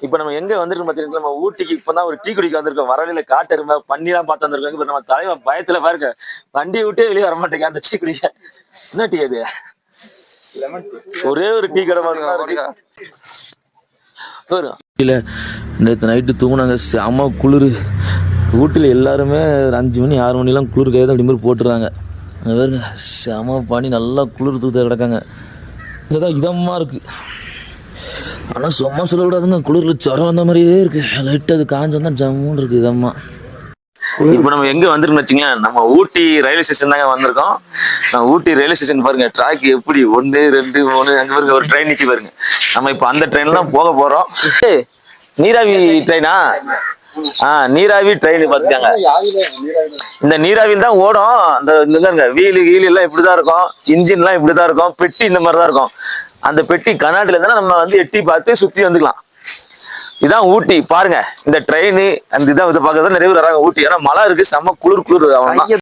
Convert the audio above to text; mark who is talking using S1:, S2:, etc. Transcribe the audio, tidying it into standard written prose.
S1: இப்ப நம்ம எங்க வந்திருக்கோம் பாத்தீங்கன்னா, நம்ம ஊட்டிக்கு இப்பதான் ஒரு டீ குடிக்க வந்திருக்கோம். வரவழியில காட்டெருமை, பன்னிலாம் பார்த்து வந்திருக்கோம். இப்ப நம்ம தலைவன் பயத்துல பாருங்க, வண்டியை விட்டே வெளியே வர மாட்டேங்க அந்த டீ குடிக்க. என்ன டீ அது? ஒரே ஒரு டீ கடை பாருங்க. நேற்று நைட்டு தூங்குனாங்க, செம குளிர். ஊட்டியில் எல்லாருமே ஒரு 5 மணி 6 மணிலாம் குளிர் கையதான் அப்படி மாதிரி போட்டுருக்காங்க. அங்கே பாருங்க, செம பனி, நல்லா குளிர் தூத்த கிடக்காங்க. இங்கதான் இதமாக இருக்குது. ஆனால் சும்மா சொல்லக்கூடாதுங்க, குளிரில் ஜுரம் வந்த மாதிரியே இருக்கு. லைட்டு அது காஞ்சோன்னா ஜம்முன்னு இருக்கு இதம்மா. இப்போ நம்ம எங்க வந்திருக்கோம்னு வச்சுங்க, நம்ம ஊட்டி ரயில்வே ஸ்டேஷன் தாங்க வந்திருக்கோம். ஊட்டி ரயில்வே ஸ்டேஷன் பாருங்க, ட்ராக் எப்படி 1 2 3 அங்க பாருங்க ஒரு ட்ரெயின் நிக்கி பாருங்க. நம்ம இப்போ அந்த ட்ரெயின்ல தான் போக போறோம். நீராவி ட்ரெயினா? நீராவி ட்ரெயின் பாத்துக்காங்க. இந்த நீராவியில் தான் ஓடும். அந்த வீலு எல்லாம் இப்படிதான் இருக்கும், இன்ஜின் எல்லாம் இப்படிதான் இருக்கும், பெட்டி இந்த மாதிரிதான் இருக்கும். அந்த பெட்டி கர்நாடகில இருந்தா நம்ம வந்து எட்டி பார்த்து சுத்தி வந்துக்கலாம். இதான் ஊட்டி பாருங்க. இந்த ட்ரெயின் அந்த இதை பார்க்கறதா நிறைய பேர் வராங்க ஊட்டி. ஏன்னா மழை இருக்கு, செம்ம குளிர்.